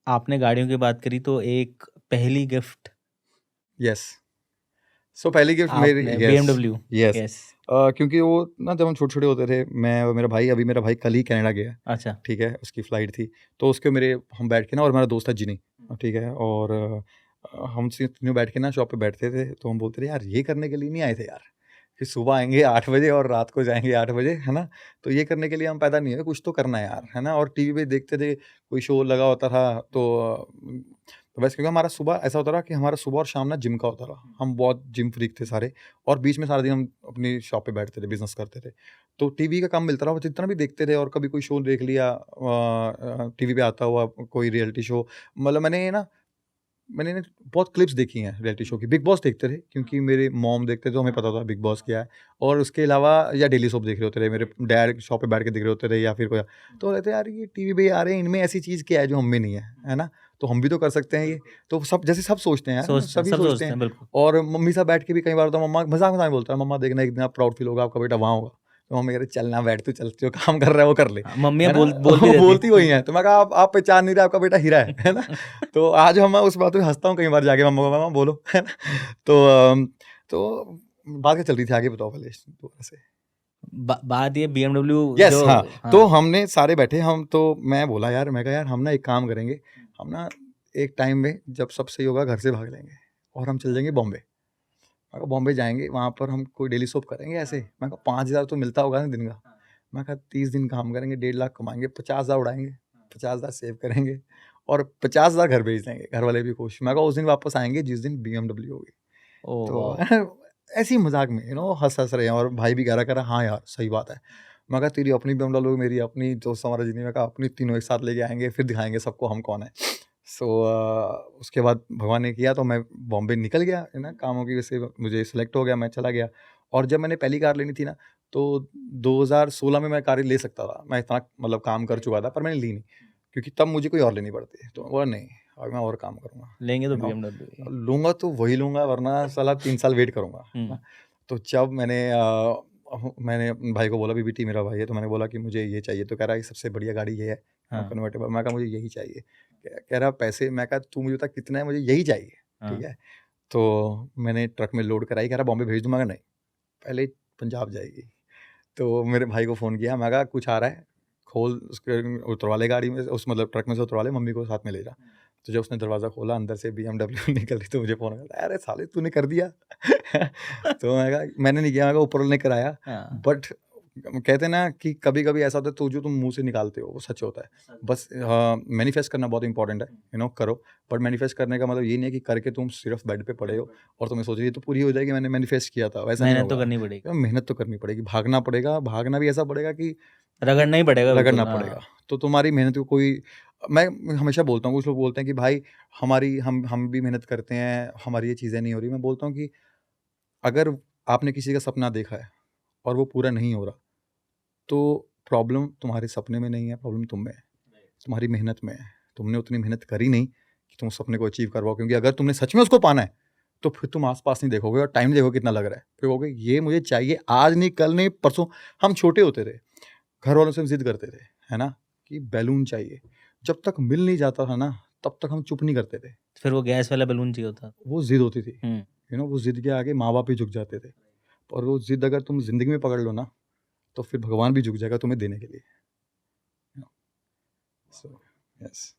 आपने गाड़ियों की बात करी तो एक पहली गिफ्ट यस। सो पहली गिफ्ट मेरी, आपने यस BMW। यस। यस। क्योंकि वो ना जब हम छोटे छोटे होते थे, मैं और मेरा भाई, अभी मेरा भाई कल ही कनाडा गया, अच्छा। ठीक है, उसकी फ़्लाइट थी, तो उसके मेरे हम बैठ के ना, और मेरा दोस्त था जिनी, ठीक है, और हम तीनों बैठ के ना शॉप पे बैठते थे, तो हम बोलते थे यार ये करने के लिए नहीं आए थे यार, कि सुबह आएंगे 8 बजे और रात को जाएंगे 8 बजे, है ना, तो ये करने के लिए हम पैदा नहीं हुए, कुछ तो करना है यार, है ना। और टीवी पे देखते थे, कोई शो लगा होता था, तो बस, क्योंकि हमारा सुबह ऐसा होता रहा कि हमारा सुबह और शाम ना जिम का होता रहा, हम बहुत जिम फ्रीक थे सारे, और बीच में सारा दिन हम अपनी शॉप पे बैठते थे, बिजनेस करते थे, तो टीवी का काम मिलता रहा, वो जितना भी देखते थे, और कभी कोई शो देख लिया टीवी पे आता हुआ, कोई रियलिटी शो, मतलब मैंने ना बहुत क्लिप्स देखी हैं रियलिटी शो की। बिग बॉस देखते थे, क्योंकि मेरे मॉम देखते थे, तो हमें पता था बिग बॉस क्या है, और उसके अलावा या डेली सोप देख रहे होते थे, मेरे डैड शॉप पे बैठ के देख रहे होते थे, या फिर कोई, तो कहते यार ये टीवी पे आ रहे हैं, इनमें ऐसी चीज़ क्या है जो हम में नहीं है ना, तो हम भी तो कर सकते हैं ये। तो सब जैसे सब सोचते हैं यार, सोचते हैं, सभी सब सोचते सोचते हैं। हैं, बिल्कुल। और मम्मी साहब बैठ के भी कई बार, तो मम्मा मजाक मजाक में बोलता है, मम्मा देखना एक दिन आप प्राउड फील होगा, आपका बेटा वहाँ होगा, तो मम्मी कह रही चलना बैठ, तू चल, जो काम कर रहा है वो कर ले, हाँ, मम्मियाँ है ना। बोल भी वो देती बोलती वही है, तो मैं कहा आप पहचान नहीं रहे, आपका बेटा हीरा है ना। तो आज हम उस बात पे हंसता हूँ कई बार जाके, मम्मा को, मम्मा बोलो, है ना। तो तो बात क्या चल रही थी, आगे बताओ पहले दोबारा से। बात ये BMW यस, जो। हाँ। तो हाँ। हमने सारे बैठे, हम तो मैं बोला यार, मैं कहा यार हम ना एक काम करेंगे, हम ना एक टाइम में जब सब सही होगा घर से भाग लेंगे, और हम चल जाएंगे बॉम्बे। मैं कहा बॉम्बे जाएंगे, वहाँ पर हम कोई डेली सोप करेंगे ऐसे, मैं कहा 5,000 तो मिलता होगा ना दिन का, मैं कहा 30 दिन काम करेंगे, 1.5 लाख कमाएंगे, 50,000 उड़ाएंगे, 50,000 सेव करेंगे, और 50,000 घर भेज देंगे, घर वाले भी खुश। मैं कहा उस दिन वापस आएंगे जिस दिन BMW होगी। ओ वाह। तो ऐसे ही मजाक में हंस रहे हैं, और भाई भी कह रहा हाँ यार सही बात है। मैं कहा तेरी अपनी BMW होगी, मेरी अपनी, दोस्त हमारा जिन्हें, मैं कहा अपनी, तीनों एक साथ लेके आएंगे, फिर दिखाएंगे सबको हम कौन है। सो उसके बाद भगवान ने किया, तो मैं बॉम्बे निकल गया, है ना, कामों की वजह से मुझे सिलेक्ट हो गया, मैं चला गया। और जब मैंने पहली कार लेनी थी ना, तो 2016 में मैं कार ले सकता था, मैं इतना मतलब काम कर चुका था, पर मैंने ली नहीं, क्योंकि तब मुझे कोई और लेनी पड़ती है, तो वो नहीं, अब मैं और काम करूँगा, लेंगे तो यू नो। BMW ही। लूँगा तो वही लूँगा, वरना साला 3 साल वेट करूँगा, है ना। तो जब मैंने अपने भाई को बोला, बीबीटी मेरा भाई है, तो मैंने बोला कि मुझे ये चाहिए, तो कह रहा है सबसे बढ़िया गाड़ी ये है, हाँ। कन्वर्टेबल। मैं कहा मुझे यही चाहिए। कह रहा पैसे, मैं कहा तू मुझे बता कितना है, मुझे यही चाहिए, ठीक हाँ। है। तो मैंने ट्रक में लोड कराई, कह रहा बॉम्बे भेज दूँ, मैं कहा नहीं, पहले पंजाब जाएगी। तो मेरे भाई को फ़ोन किया, मैं कहा कुछ आ रहा है, खोल, उसके उतरवा ले गाड़ी में, उस मतलब ट्रक में से उतरवा ले, मम्मी को साथ में ले जा। तो जब उसने दरवाज़ा खोला, अंदर से BMW निकल रही, तो मुझे फ़ोन आया, अरे साले तूने कर दिया। तो मैं कहा मैंने नहीं किया, मैं कहा ऊपर वाले ने कराया। हाँ। बट कहते हैं ना कि कभी-कभी ऐसा होता है, तो जो तुम मुँह से निकालते हो वो सच होता है। बस मैनिफेस्ट करना बहुत इंपॉर्टेंट है, करो। बट मैनिफेस्ट करने का मतलब ये नहीं है कि करके तुम सिर्फ बेड पे पड़े हो और तुम्हें सोच रही है तो पूरी हो जाएगी, मैंने मैनिफेस्ट किया था, वैसा नहीं मेहनत तो होगा। करनी पड़ेगी, मेहनत तो करनी पड़ेगी, भागना पड़ेगा, भागना भी ऐसा पड़ेगा कि रगड़ना ही पड़ेगा, रगड़ना बिल्कुल। पड़ेगा। हाँ। तो तुम्हारी मेहनत को कोई, मैं हमेशा बोलता हूँ, कुछ लोग बोलते हैं कि भाई हमारी हम भी मेहनत करते हैं, हमारी ये चीज़ें नहीं हो रही। मैं बोलता हूँ कि अगर आपने किसी का सपना देखा है और वो पूरा नहीं हो रहा, तो प्रॉब्लम तुम्हारे सपने में नहीं है, प्रॉब्लम तुम में है, तुम्हारी मेहनत में है। तुमने उतनी मेहनत करी नहीं कि तुम उस सपने को अचीव कर पाओ, क्योंकि अगर तुमने सच में उसको पाना है, तो फिर तुम आस-पास नहीं देखोगे और टाइम देखोगे कितना लग रहा है। फिर कहोगे ये मुझे चाहिए, आज नहीं, कल नहीं, परसों। हम छोटे होते थे, घर वालों से हम ज़िद करते थे, है ना, कि बैलून चाहिए। जब तक मिल नहीं जाता था ना, तब तक हम चुप नहीं करते थे। फिर वो गैस वाला बैलून चाहिए होता। वो ज़िद होती थी, हुँ। वो ज़िद के आगे माँ-बाप ही झुक जाते थे। और वो ज़िद अगर तुम ज़िंदगी में पकड़ लो ना, तो फिर भगवान भी झुक जाएगा तुम्हें देने के लिए। So yes.